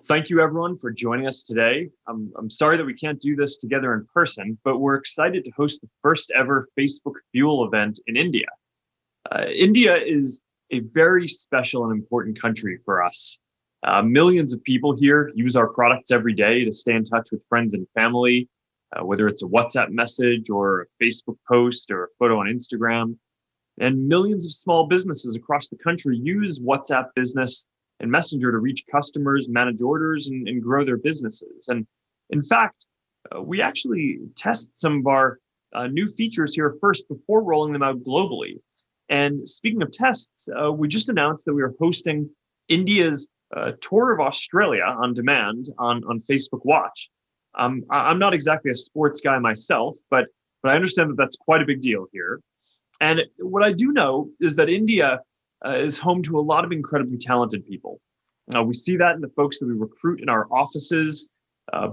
Thank you everyone for joining us today. I'm sorry that we can't do this together in person, but we're excited to host the first ever Facebook Fuel event in India. India is a very special and important country for us. Millions of people here use our products every day to stay in touch with friends and family, whether it's a WhatsApp message or a Facebook post or a photo on Instagram. And millions of small businesses across the country use WhatsApp Business and Messenger to reach customers, manage orders, and grow their businesses. And in fact, we actually test some of our new features here first before rolling them out globally. And speaking of tests, we just announced that we are hosting India's tour of Australia on demand on Facebook Watch. I'm not exactly a sports guy myself, but I understand that that's quite a big deal here. And what I do know is that India is home to a lot of incredibly talented people. We see that in the folks that we recruit in our offices,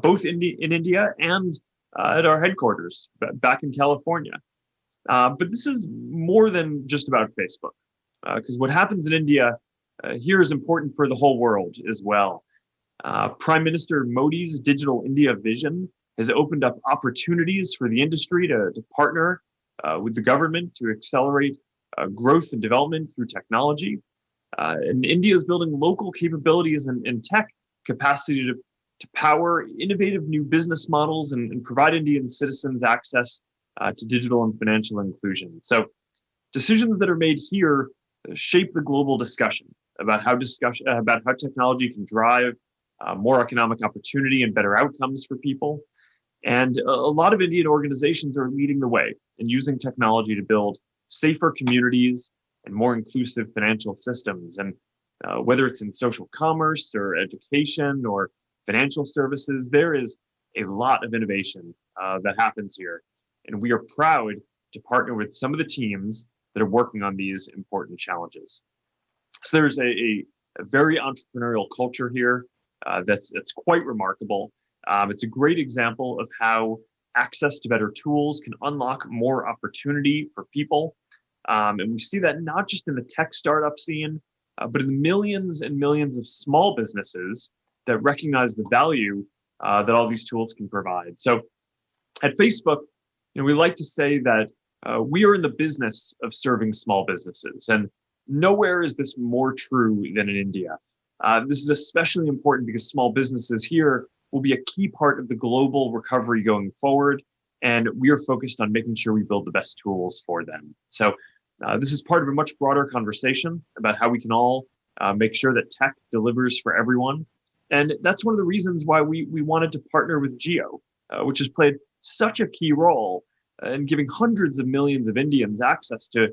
both in India and at our headquarters back in California. But this is more than just about Facebook, because what happens in India here is important for the whole world as well. Prime Minister Modi's Digital India vision has opened up opportunities for the industry to partner with the government to accelerate growth and development through technology. And India is building local capabilities and tech capacity to power innovative new business models and provide Indian citizens access to digital and financial inclusion. So decisions that are made here shape the global discussion about how technology can drive more economic opportunity and better outcomes for people. And a lot of Indian organizations are leading the way in using technology to build safer communities and more inclusive financial systems. And whether it's in social commerce or education or financial services, there is a lot of innovation that happens here. And we are proud to partner with some of the teams that are working on these important challenges. So there's a very entrepreneurial culture here that's quite remarkable. It's a great example of how access to better tools can unlock more opportunity for people. And we see that not just in the tech startup scene, but in the millions and millions of small businesses that recognize the value that all these tools can provide. So at Facebook, we like to say that we are in the business of serving small businesses. And nowhere is this more true than in India. This is especially important because small businesses here will be a key part of the global recovery going forward. And we are focused on making sure we build the best tools for them. So this is part of a much broader conversation about how we can all make sure that tech delivers for everyone. And that's one of the reasons why we wanted to partner with Jio, which has played such a key role in giving hundreds of millions of Indians access to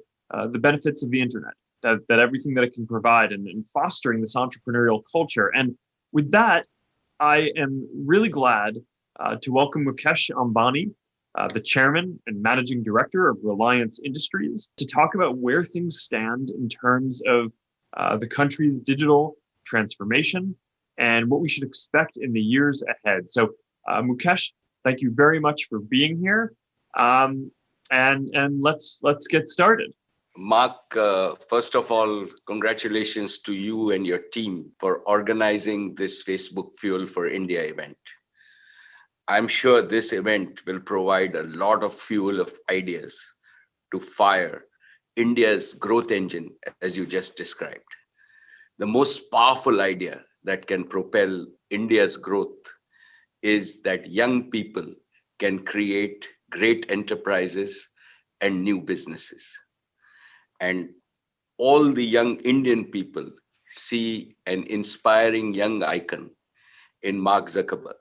the benefits of the internet, that everything that it can provide and fostering this entrepreneurial culture. And with that, I am really glad to welcome Mukesh Ambani, the chairman and managing director of Reliance Industries, to talk about where things stand in terms of the country's digital transformation and what we should expect in the years ahead. So Mukesh, thank you very much for being here. And let's get started. Mark, first of all, congratulations to you and your team for organizing this Facebook Fuel for India event. I'm sure this event will provide a lot of fuel of ideas to fire India's growth engine, as you just described. The most powerful idea that can propel India's growth is that young people can create great enterprises and new businesses. And all the young Indian people see an inspiring young icon in Mark Zuckerberg.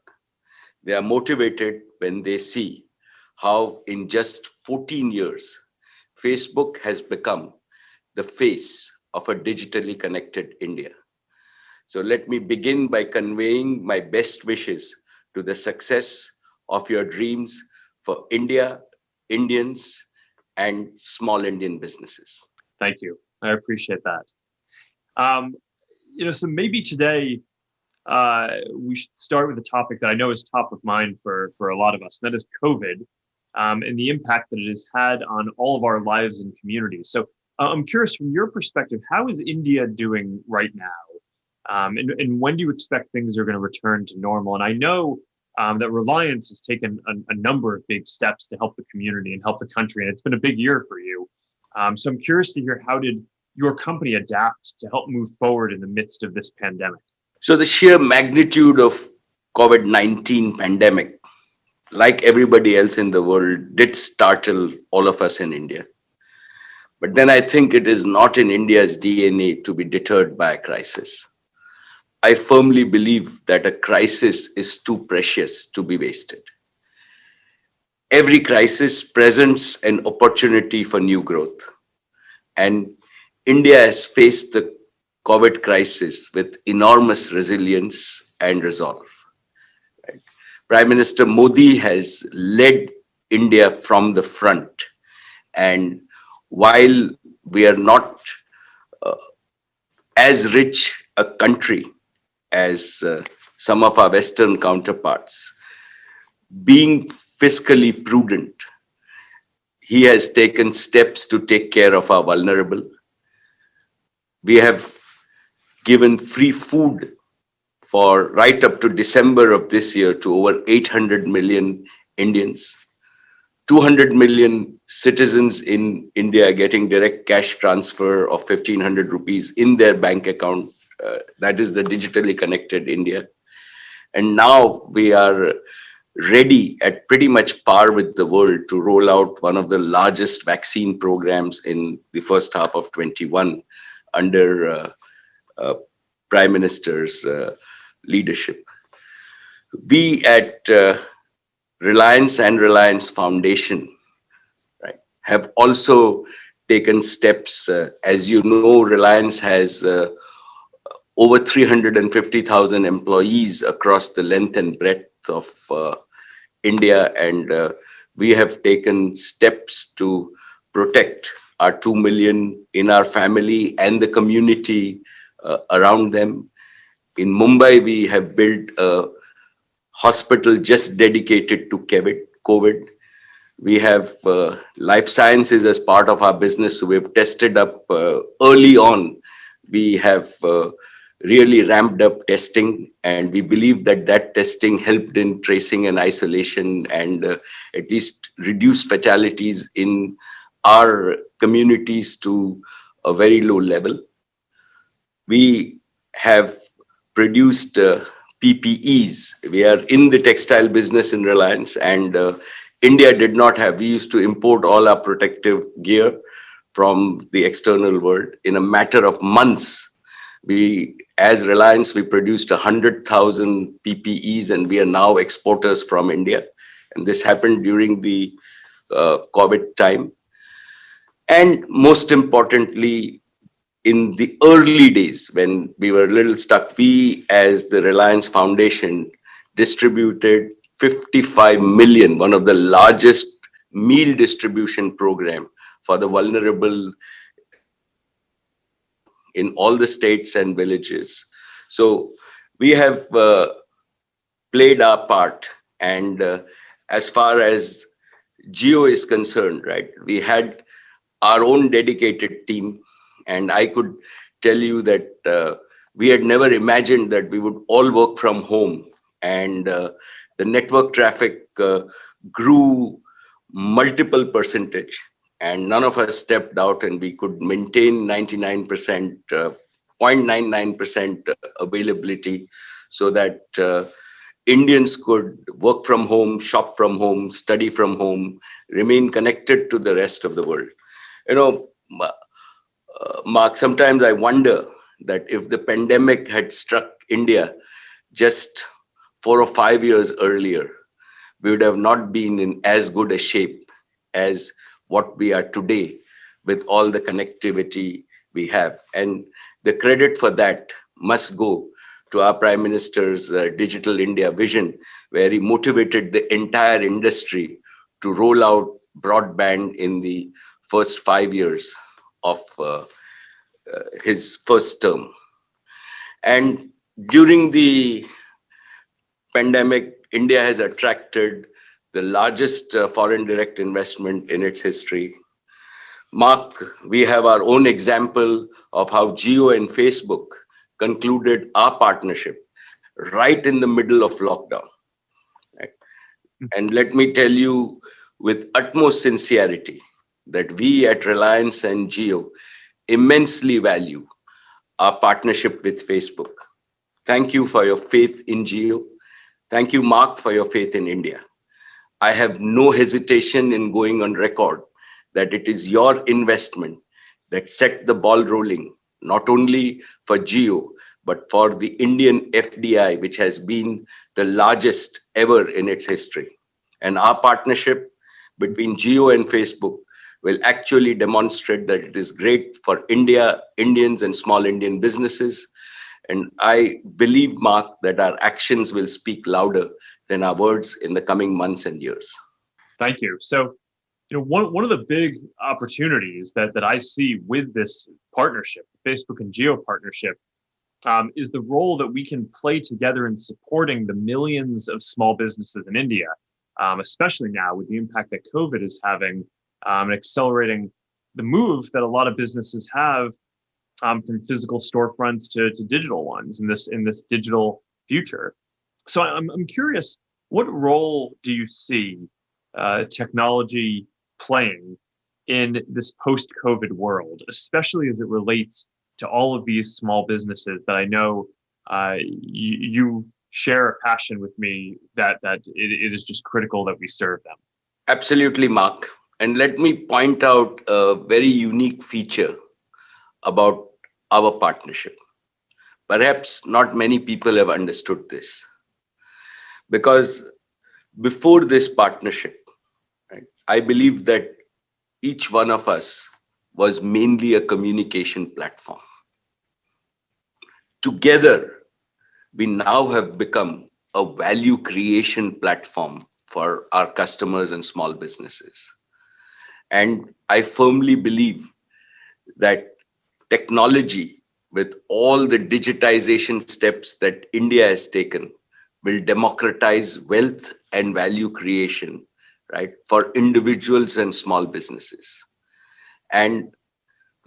They are motivated when they see how in just 14 years, Facebook has become the face of a digitally connected India. So let me begin by conveying my best wishes to the success of your dreams for India, Indians, and small Indian businesses. Thank you. I appreciate that. So maybe today we should start with a topic that I know is top of mind for a lot of us, and that is COVID and the impact that it has had on all of our lives and communities. So I'm curious, from your perspective, how is India doing right now? And when do you expect things are going to return to normal? And I know that Reliance has taken a number of big steps to help the community and help the country, and it's been a big year for you. So I'm curious to hear, how did your company adapt to help move forward in the midst of this pandemic? So the sheer magnitude of COVID-19 pandemic, like everybody else in the world, did startle all of us in India. But then I think it is not in India's DNA to be deterred by a crisis. I firmly believe that a crisis is too precious to be wasted. Every crisis presents an opportunity for new growth. And India has faced the COVID crisis with enormous resilience and resolve. Right? Prime Minister Modi has led India from the front. And while we are not as rich a country as some of our Western counterparts, being fiscally prudent, he has taken steps to take care of our vulnerable. We have given free food for right up to December of this year to over 800 million Indians. 200 million citizens in India are getting direct cash transfer of 1,500 rupees in their bank account. That is the digitally connected India. And now we are ready at pretty much par with the world to roll out one of the largest vaccine programs in the first half of 21 under Prime Minister's leadership. We at Reliance and Reliance Foundation, right, have also taken steps. As you know, Reliance has over 350,000 employees across the length and breadth of India, and we have taken steps to protect our 2 million in our family and the community around them. In Mumbai, we have built a hospital just dedicated to COVID. We have life sciences as part of our business. So we've tested up early on. We have really ramped up testing, and we believe that that testing helped in tracing and isolation and at least reduce fatalities in our communities to a very low level. We have produced PPEs. We are in the textile business in Reliance, and India did not have. We used to import all our protective gear from the external world. In a matter of months, as Reliance, we produced 100,000 PPEs, and we are now exporters from India. And this happened during the COVID time. And most importantly, in the early days when we were a little stuck, we as the Reliance Foundation distributed 55 million, one of the largest meal distribution program for the vulnerable in all the states and villages. So we have played our part. And as far as Geo is concerned, right, we had our own dedicated team. And I could tell you that we had never imagined that we would all work from home. And the network traffic grew multiple percentage. And none of us stepped out, and we could maintain 99%, 0.99% availability, so that Indians could work from home, shop from home, study from home, remain connected to the rest of the world. You know, Mark, sometimes I wonder that if the pandemic had struck India just 4 or 5 years earlier, we would have not been in as good a shape as what we are today with all the connectivity we have. And the credit for that must go to our Prime Minister's Digital India vision, where he motivated the entire industry to roll out broadband in the first 5 years of his first term. And during the pandemic, India has attracted the largest foreign direct investment in its history. Mark, we have our own example of how Jio and Facebook concluded our partnership right in the middle of lockdown. Right? And let me tell you with utmost sincerity that we at Reliance and Jio immensely value our partnership with Facebook. Thank you for your faith in Jio. Thank you, Mark, for your faith in India. I have no hesitation in going on record that it is your investment that set the ball rolling, not only for Jio, but for the Indian FDI, which has been the largest ever in its history. And our partnership between Jio and Facebook will actually demonstrate that it is great for India, Indians, and small Indian businesses. And I believe, Mark, that our actions will speak louder than our words in the coming months and years. Thank you. So, one of the big opportunities that I see with this partnership, Facebook and Geo partnership, is the role that we can play together in supporting the millions of small businesses in India, especially now with the impact that COVID is having and accelerating the move that a lot of businesses have from physical storefronts to digital ones in this digital future. So I'm curious, what role do you see technology playing in this post-COVID world, especially as it relates to all of these small businesses that I know you share a passion with me that it is just critical that we serve them? Absolutely, Mark. And let me point out a very unique feature about our partnership. Perhaps not many people have understood this. Because before this partnership, right, I believe that each one of us was mainly a communication platform. Together, we now have become a value creation platform for our customers and small businesses. And I firmly believe that technology, with all the digitization steps that India has taken, will democratize wealth and value creation, right, for individuals and small businesses. And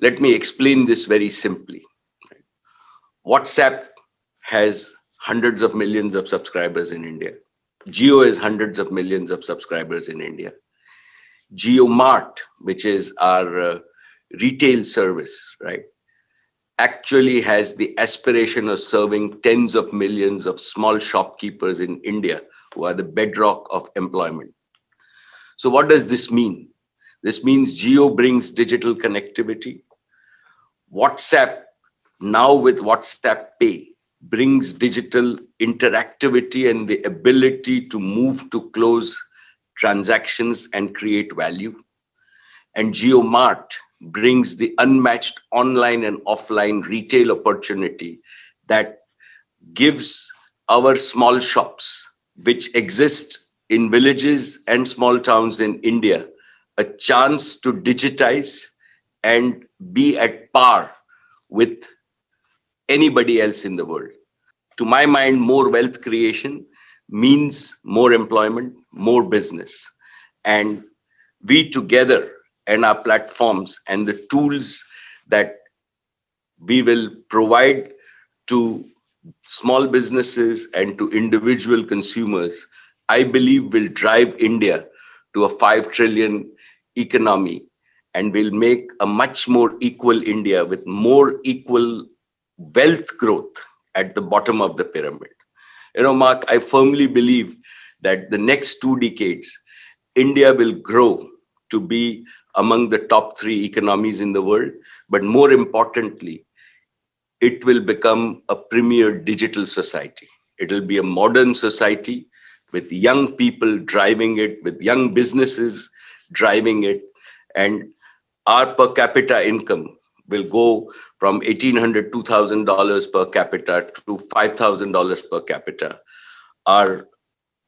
let me explain this very simply. WhatsApp has hundreds of millions of subscribers in India. Jio has hundreds of millions of subscribers in India. JioMart, which is our retail service, right, actually has the aspiration of serving tens of millions of small shopkeepers in India who are the bedrock of employment. So what does this mean? This means Jio brings digital connectivity. WhatsApp, now with WhatsApp Pay, brings digital interactivity and the ability to move to close transactions and create value. And JioMart brings the unmatched online and offline retail opportunity that gives our small shops, which exist in villages and small towns in India, a chance to digitize and be at par with anybody else in the world. To my mind, more wealth creation means more employment, more business. And we together and our platforms and the tools that we will provide to small businesses and to individual consumers, I believe will drive India to a 5 trillion economy and will make a much more equal India with more equal wealth growth at the bottom of the pyramid. Mark, I firmly believe that the next 2 decades, India will grow to be among the top 3 economies in the world. But more importantly, it will become a premier digital society. It will be a modern society with young people driving it, with young businesses driving it. And our per capita income will go from $1,800, $2,000 per capita to $5,000 per capita. Our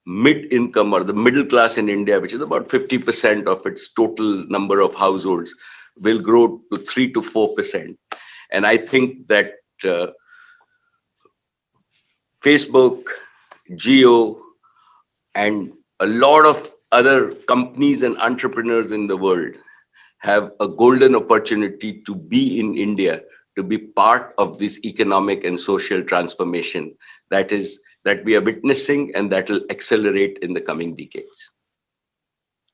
mid-income or the middle class in India, which is about 50% of its total number of households, will grow to 3 to 4%. And I think that Facebook, Jio, and a lot of other companies and entrepreneurs in the world have a golden opportunity to be in India to be part of this economic and social transformation that we are witnessing and that will accelerate in the coming decades.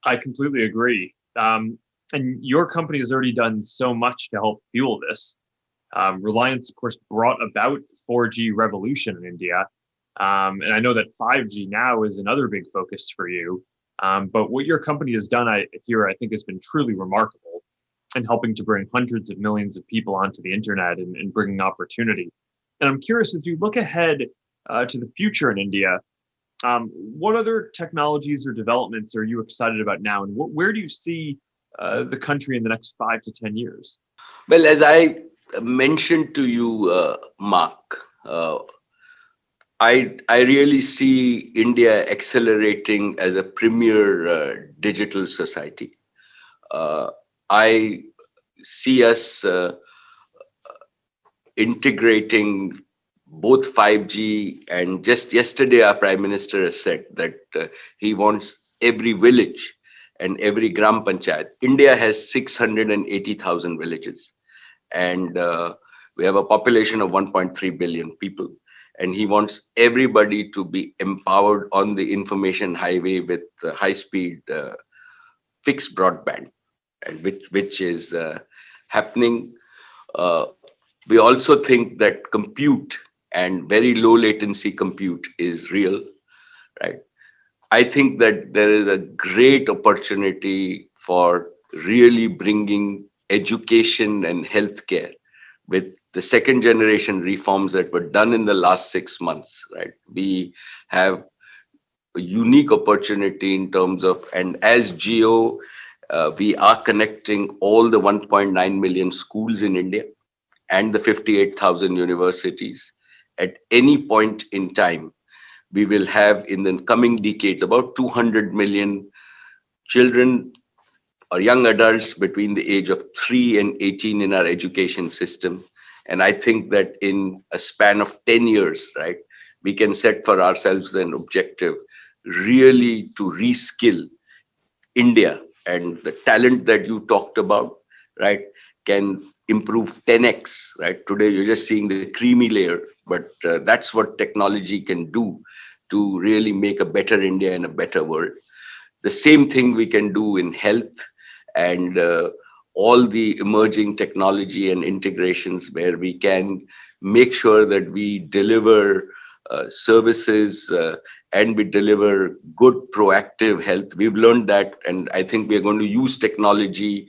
I completely agree. And your company has already done so much to help fuel this. Reliance, of course, brought about the 4G revolution in India. And I know that 5G now is another big focus for you. But what your company has done I think has been truly remarkable in helping to bring hundreds of millions of people onto the internet and bringing opportunity. And I'm curious, if you look ahead to the future in India, what other technologies or developments are you excited about now? And where do you see the country in the next 5 to 10 years? Well, as I mentioned to you, Mark, I really see India accelerating as a premier digital society. I see us integrating both 5G, and just yesterday our Prime Minister has said that he wants every village and every Gram Panchayat. India has 680,000 villages, and we have a population of 1.3 billion people. And he wants everybody to be empowered on the information highway with high-speed fixed broadband, and which is happening. We also think that compute and very low latency compute is real, right? I think that there is a great opportunity for really bringing education and healthcare with the second generation reforms that were done in the last 6 months, right? We have a unique opportunity in terms of, and as Geo, we are connecting all the 1.9 million schools in India and the 58,000 universities. At any point in time, we will have in the coming decades about 200 million children or young adults between the age of 3 and 18 in our education system. And I think that in a span of 10 years, right, we can set for ourselves an objective really to reskill India, and the talent that you talked about, right, can improve 10x, right? Today, you're just seeing the creamy layer, but that's what technology can do to really make a better India and a better world. The same thing we can do in health and all the emerging technology and integrations where we can make sure that we deliver services and we deliver good proactive health. We've learned that, and I think we are going to use technology.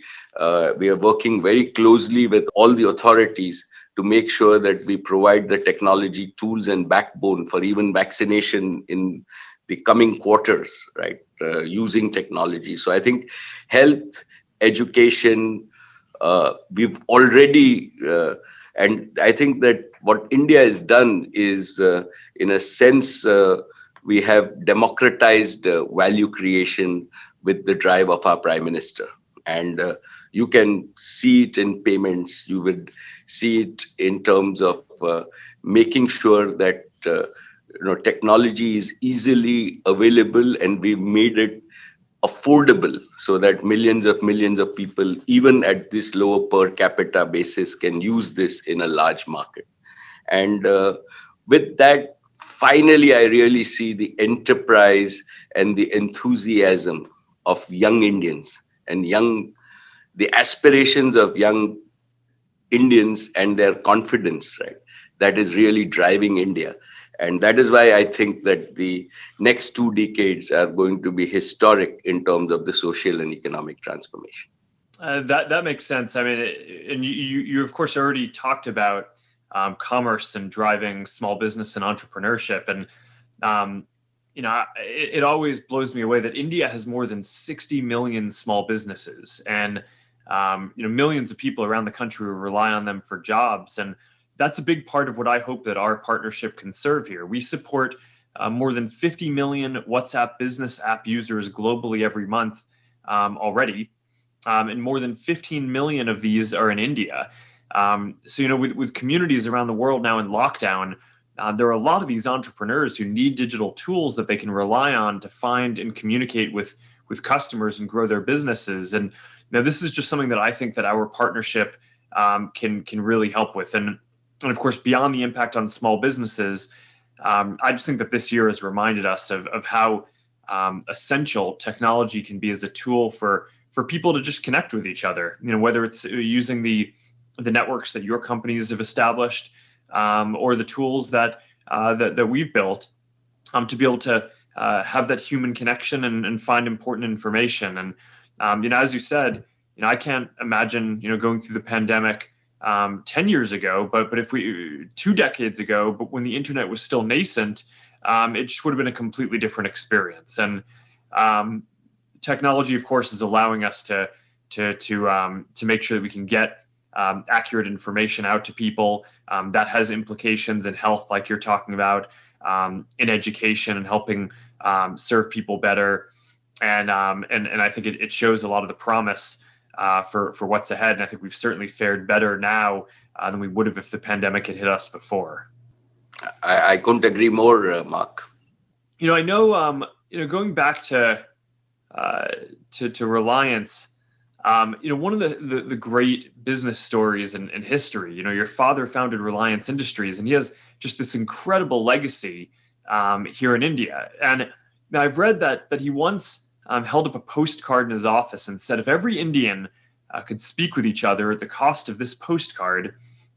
We are working very closely with all the authorities to make sure that we provide the technology tools and backbone for even vaccination in the coming quarters, right, using technology. So I think health, education, we've already, and I think that what India has done is, in a sense, we have democratized value creation with the drive of our Prime Minister. And you can see it in payments. You would see it in terms of making sure that technology is easily available, and we've made it affordable so that millions of people, even at this lower per capita basis, can use this in a large market. And with that, finally, I really see the enterprise and the enthusiasm of young Indians and the aspirations of young Indians and their confidence, right? That is really driving India. And that is why I think that the next 2 decades are going to be historic in terms of the social and economic transformation. That makes sense. I mean, and you of course already talked about commerce and driving small business and entrepreneurship. And it always blows me away that India has more than 60 million small businesses, and millions of people around the country rely on them for jobs. And that's a big part of what I hope that our partnership can serve here. We support more than 50 million WhatsApp business app users globally every month already. And more than 15 million of these are in India. So, with communities around the world now in lockdown, there are a lot of these entrepreneurs who need digital tools that they can rely on to find and communicate with customers and grow their businesses. And now this is just something that I think that our partnership can really help with. And of course, beyond the impact on small businesses, I just think that this year has reminded us of how essential technology can be as a tool for people to just connect with each other. Whether it's using the networks that your companies have established, or the tools that we've built, to be able to have that human connection and find important information. And as you said, I can't imagine going through the pandemic 10 years ago, but if we 2 decades ago, but when the internet was still nascent, it just would have been a completely different experience. And technology, of course, is allowing us to make sure that we can get accurate information out to people. That has implications in health, like you're talking about, in education and helping serve people better. And I think it shows a lot of the promise for what's ahead. And I think we've certainly fared better now than we would have if the pandemic had hit us before. I couldn't agree more, Mark. I know, going back to Reliance, one of the great business stories in history, your father founded Reliance Industries, and he has just this incredible legacy here in India. And I've read that he once held up a postcard in his office and said, if every Indian could speak with each other at the cost of this postcard,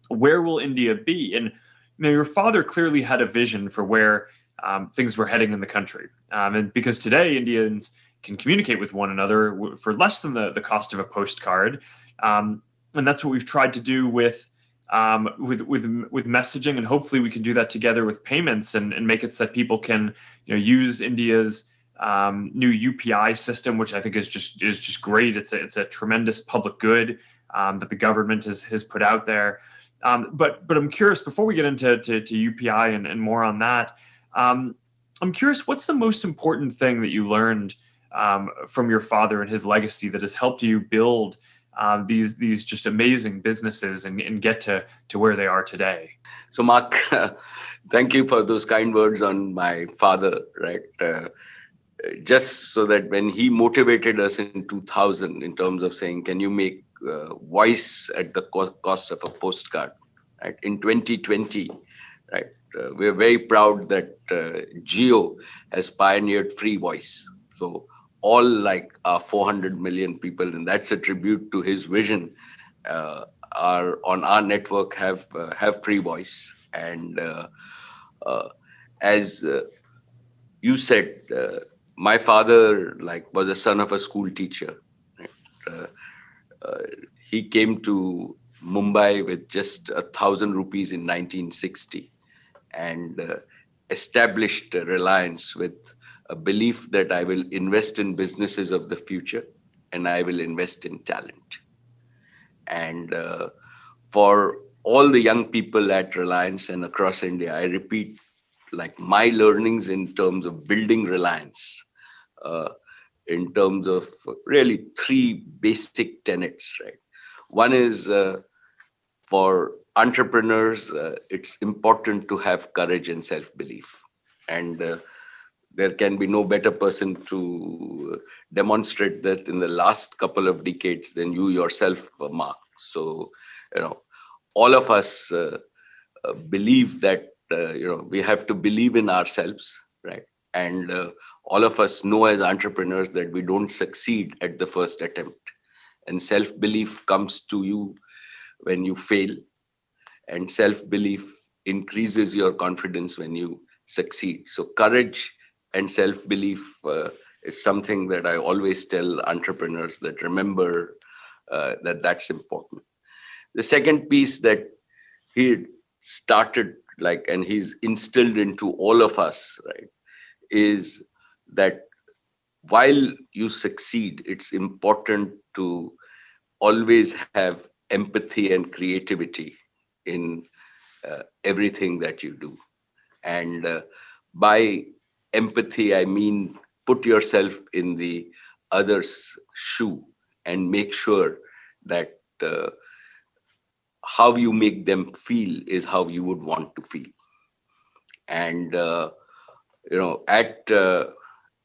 where will India be? And your father clearly had a vision for where things were heading in the country. And because today Indians can communicate with one another for less than the cost of a postcard. And that's what we've tried to do with messaging, and hopefully we can do that together with payments and make it so that people can use India's new UPI system, which I think is just great. It's a tremendous public good that the government has put out there. But I'm curious, before we get into UPI and more on that, I'm curious, what's the most important thing that you learned from your father and his legacy that has helped you build these just amazing businesses and get to where they are today? So, Mark, thank you for those kind words on my father, right? Just so that when he motivated us in 2000 in terms of saying, can you make voice at the cost of a postcard, right? In 2020, right? We're very proud that Geo has pioneered free voice. So all like 400 million people, and that's a tribute to his vision, are on our network have free voice. And as you said, my father was a son of a school teacher. Right? He came to Mumbai with just 1,000 rupees in 1960 and established Reliance with a belief that I will invest in businesses of the future and I will invest in talent. And for all the young people at Reliance and across India, I repeat, my learnings in terms of building Reliance, in terms of really three basic tenets, right? One is for entrepreneurs, it's important to have courage and self-belief. And there can be no better person to demonstrate that in the last couple of decades than you yourself, Mark. So, all of us believe that, we have to believe in ourselves, right? And all of us know as entrepreneurs that we don't succeed at the first attempt. And self-belief comes to you when you fail. And self-belief increases your confidence when you succeed. So courage and self-belief is something that I always tell entrepreneurs that remember that's important. The second piece that he started and he's instilled into all of us, right, is that while you succeed, it's important to always have empathy and creativity in everything that you do. And by empathy, I mean, put yourself in the other's shoe and make sure that how you make them feel is how you would want to feel. And, at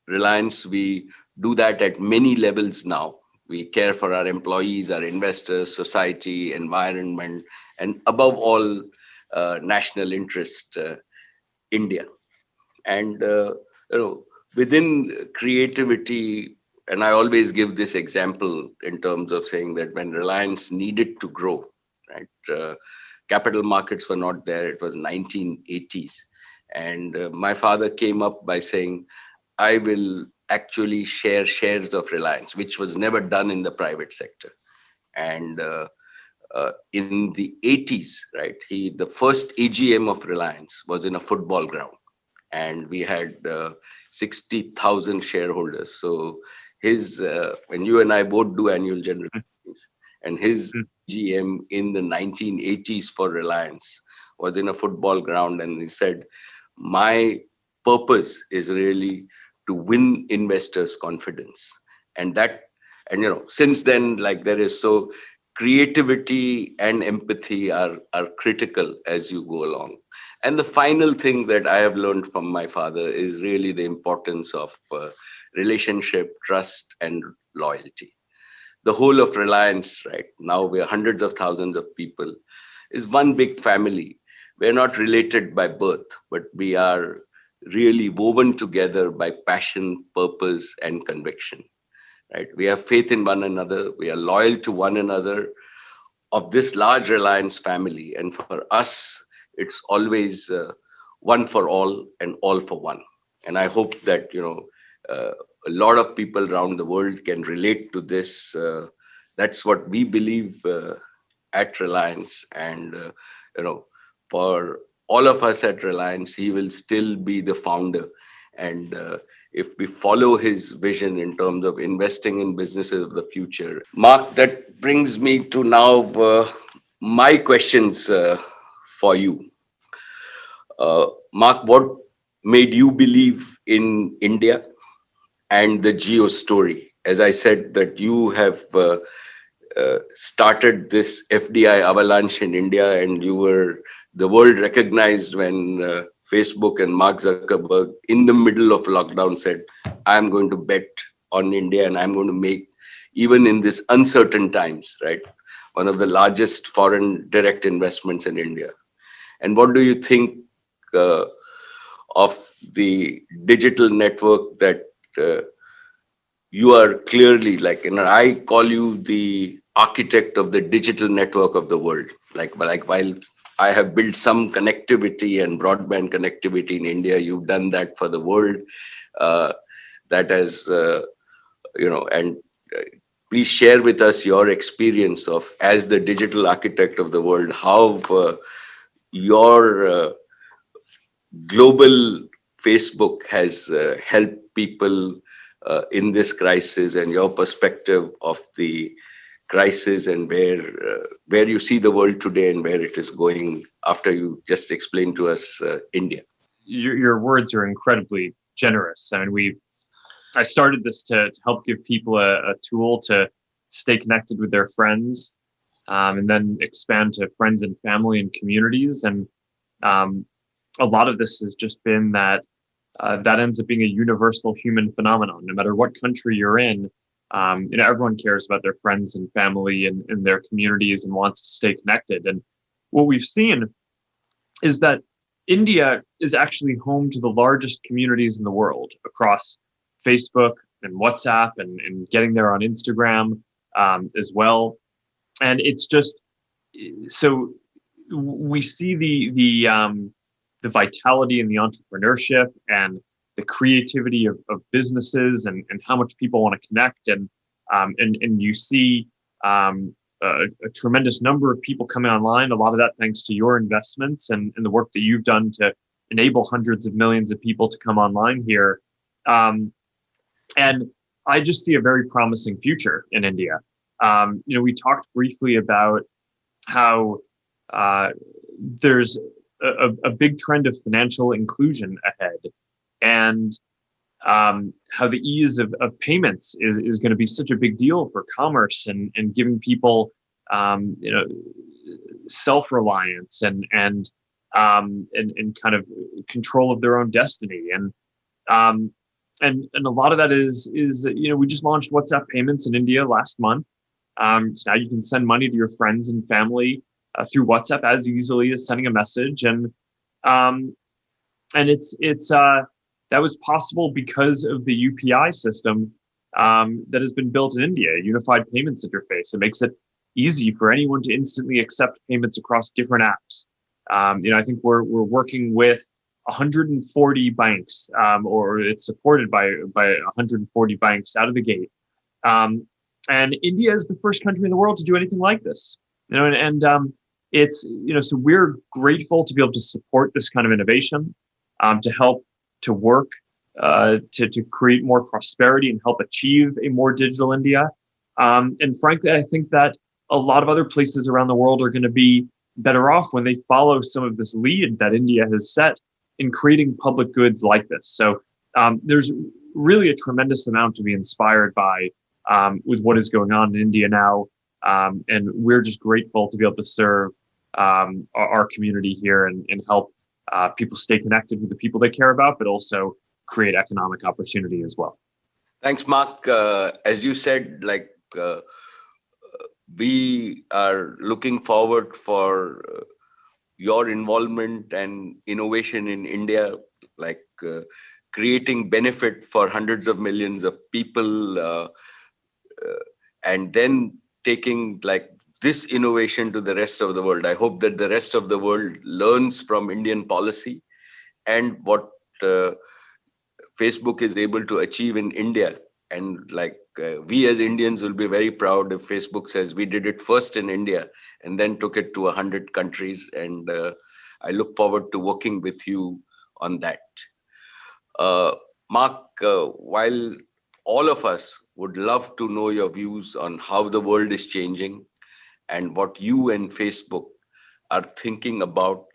Reliance, we do that at many levels now. We care for our employees, our investors, society, environment, and above all, national interest, India. And within creativity, and I always give this example in terms of saying that when Reliance needed to grow, right, capital markets were not there. It was 1980s, and my father came up by saying, I will actually share shares of Reliance, which was never done in the private sector. And in the 80s, right, the first AGM of Reliance was in a football ground, and we had 60,000 shareholders. So when you and I both do annual general meetings, and his GM in the 1980s for Reliance was in a football ground, and he said, my purpose is really to win investors' confidence. And since then, like, there is so creativity and empathy are critical as you go along. And the final thing that I have learned from my father is really the importance of relationship, trust, and loyalty. The whole of Reliance, right now, we are hundreds of thousands of people, is one big family. We're not related by birth, but we are really woven together by passion, purpose, and conviction. Right? We have faith in one another. We are loyal to one another of this large Reliance family. And for us, it's always one for all and all for one. And I hope that, a lot of people around the world can relate to this. That's what we believe at Reliance. And, for all of us at Reliance, he will still be the founder. And if we follow his vision in terms of investing in businesses of the future. Mark, that brings me to now my questions for you. Mark, what made you believe in India and the Geo story? As I said, that you have started this FDI avalanche in India, and the world recognized when Facebook and Mark Zuckerberg, in the middle of lockdown, said, I'm going to bet on India, and I'm going to make, even in this uncertain times, right, one of the largest foreign direct investments in India. And what do you think of the digital network that you are clearly, like, I call you the architect of the digital network of the world. Like while I have built some connectivity and broadband connectivity in India, you've done that for the world. That has, and please share with us your experience of, as the digital architect of the world, how your global Facebook has helped people in this crisis, and your perspective of the crisis, and where you see the world today and where it is going, after you just explained to us India. Your words are incredibly generous. I mean, I started this to help give people a tool to stay connected with their friends, and then expand to friends and family and communities. And a lot of this has just been that ends up being a universal human phenomenon. No matter what country you're in, everyone cares about their friends and family and their communities and wants to stay connected. And what we've seen is that India is actually home to the largest communities in the world across Facebook and WhatsApp, and getting there on Instagram as well. And it's just, so we see the vitality and the entrepreneurship and the creativity of businesses, and how much people want to connect. And you see a tremendous number of people coming online, a lot of that thanks to your investments and the work that you've done to enable hundreds of millions of people to come online here. And I just see a very promising future in India. We talked briefly about how there's a big trend of financial inclusion ahead, and how the ease of payments is going to be such a big deal for commerce, and giving people self-reliance and kind of control of their own destiny. And and a lot of that is we just launched WhatsApp payments in India last month. So now you can send money to your friends and family through WhatsApp as easily as sending a message, um, and it's that was possible because of the UPI system that has been built in India, a unified payments interface. It makes it easy for anyone to instantly accept payments across different apps. I think we're working with 140 banks, or it's supported by 140 banks out of the gate. And India is the first country in the world to do anything like this. It's so we're grateful to be able to support this kind of innovation, to help to work to create more prosperity and help achieve a more digital India. And frankly, I think that a lot of other places around the world are going to be better off when they follow some of this lead that India has set in creating public goods like this. So there's really a tremendous amount to be inspired by with what is going on in India now. And we're just grateful to be able to serve our community here and help people stay connected with the people they care about, but also create economic opportunity as well. Thanks, Mark. As you said, we are looking forward for your involvement and innovation in India, creating benefit for hundreds of millions of people, and then taking this innovation to the rest of the world. I hope that the rest of the world learns from Indian policy and what Facebook is able to achieve in India. And we as Indians will be very proud if Facebook says we did it first in India and then took it to 100 countries. And I look forward to working with you on that. Mark, while all of us would love to know your views on how the world is changing and what you and Facebook are thinking about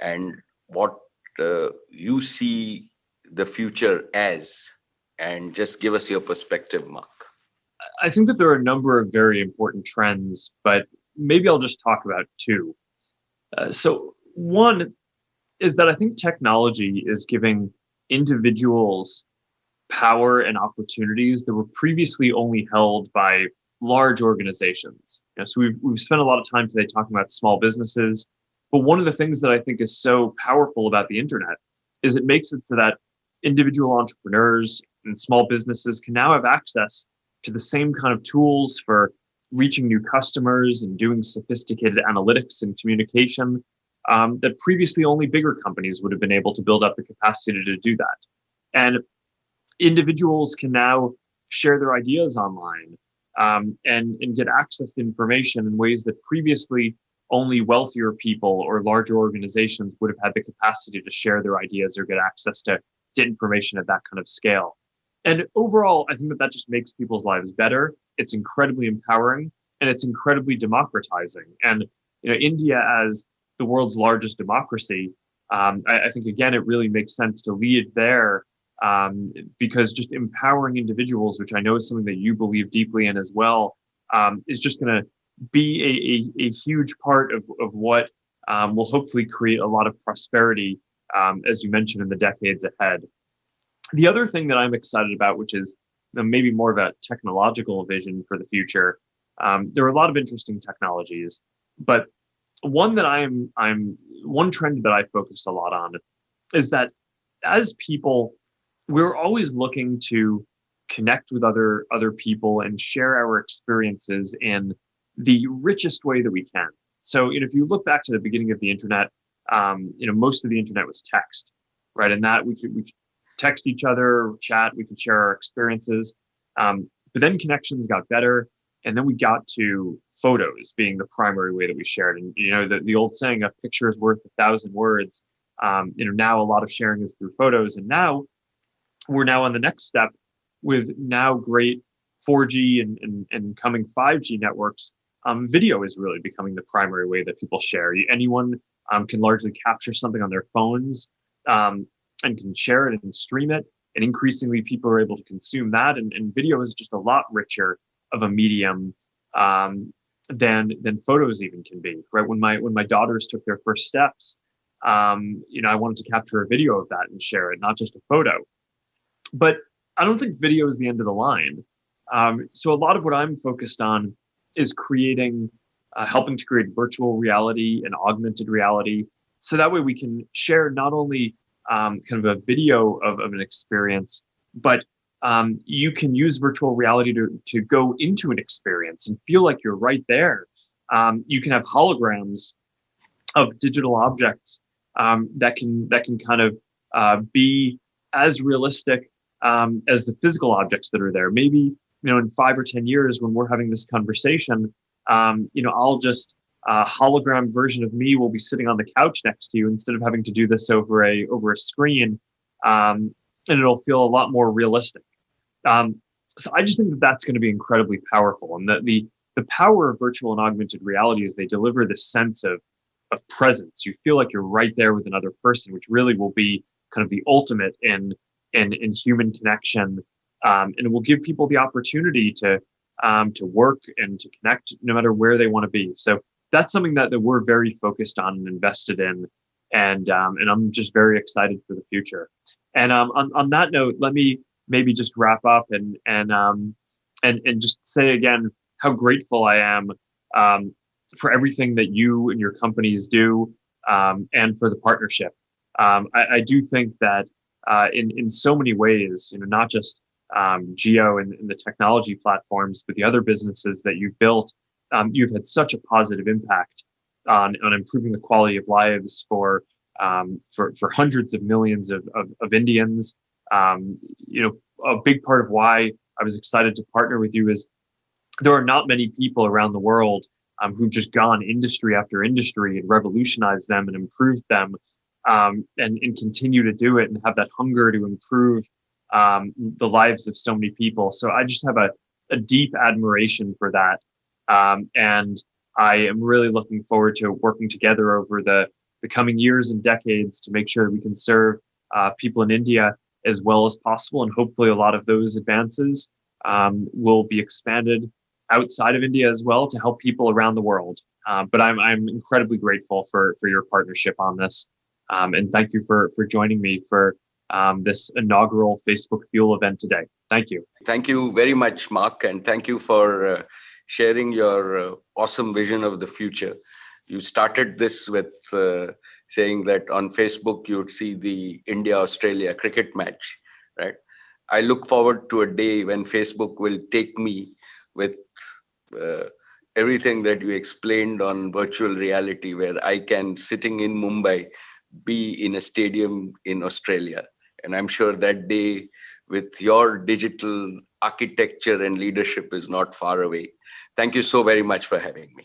and what you see the future as, and just give us your perspective, Mark. I think that there are a number of very important trends, but maybe I'll just talk about two. So one is that I think technology is giving individuals power and opportunities that were previously only held by large organizations. So we've spent a lot of time today talking about small businesses, but one of the things that I think is so powerful about the internet is it makes it so that individual entrepreneurs and small businesses can now have access to the same kind of tools for reaching new customers and doing sophisticated analytics and communication that previously only bigger companies would have been able to build up the capacity to do that. And individuals can now share their ideas online and get access to information in ways that previously only wealthier people or larger organizations would have had the capacity to share their ideas or get access to information at that kind of scale. And overall, I think that just makes people's lives better. It's incredibly empowering and it's incredibly democratizing. And India, as the world's largest democracy, I think again it really makes sense to lead there, because just empowering individuals, which I know is something that you believe deeply in as well, is just going to be a huge part of what will hopefully create a lot of prosperity, as you mentioned, in the decades ahead. The other thing that I'm excited about, which is maybe more of a technological vision for the future, there are a lot of interesting technologies, but one trend that I focus a lot on is that as people, we're always looking to connect with other people and share our experiences in the richest way that we can. So, if you look back to the beginning of the internet, most of the internet was text, right? And that we could text each other, chat, we could share our experiences. But then connections got better. And then we got to photos being the primary way that we shared. And, the old saying, a picture is worth 1,000 words. Now a lot of sharing is through photos. And now we're now on the next step with now great 4G and coming 5G networks. Video is really becoming the primary way that people share. Anyone can largely capture something on their phones and can share it and stream it. And increasingly, people are able to consume that. And video is just a lot richer of a medium than photos even can be. Right? When my daughters took their first steps, I wanted to capture a video of that and share it, not just a photo. But I don't think video is the end of the line. So a lot of what I'm focused on is helping to create virtual reality and augmented reality. So that way we can share not only kind of a video of an experience, but you can use virtual reality to go into an experience and feel like you're right there. You can have holograms of digital objects that can kind of be as realistic as the physical objects that are there. Maybe in 5 or 10 years when we're having this conversation, I'll just hologram version of me will be sitting on the couch next to you instead of having to do this over a screen, and it'll feel a lot more realistic. So I just think that that's going to be incredibly powerful, and the power of virtual and augmented reality is they deliver this sense of presence. You feel like you're right there with another person, which really will be kind of the ultimate in human connection, and it will give people the opportunity to work and to connect no matter where they want to be. So that's something that we're very focused on and invested in, and I'm just very excited for the future. And on that note, let me maybe just wrap up and just say again how grateful I am for everything that you and your companies do, and for the partnership. I do think that in so many ways, not just Geo and the technology platforms, but the other businesses that you've built, you've had such a positive impact on improving the quality of lives for hundreds of millions of Indians. A big part of why I was excited to partner with you is there are not many people around the world who've just gone industry after industry and revolutionized them and improved them, and continue to do it and have that hunger to improve the lives of so many people. So I just have a deep admiration for that. And I am really looking forward to working together over the coming years and decades to make sure that we can serve people in India as well as possible. And hopefully a lot of those advances will be expanded outside of India as well to help people around the world. But I'm incredibly grateful for your partnership on this. And thank you for joining me for this inaugural Facebook Fuel event today. Thank you. Thank you very much, Mark. And thank you for sharing your awesome vision of the future. You started this with saying that on Facebook, you'd see the India-Australia cricket match, right? I look forward to a day when Facebook will take me with everything that you explained on virtual reality, where I can, sitting in Mumbai, be in a stadium in Australia. And I'm sure that day with your digital architecture and leadership is not far away. Thank you so very much for having me.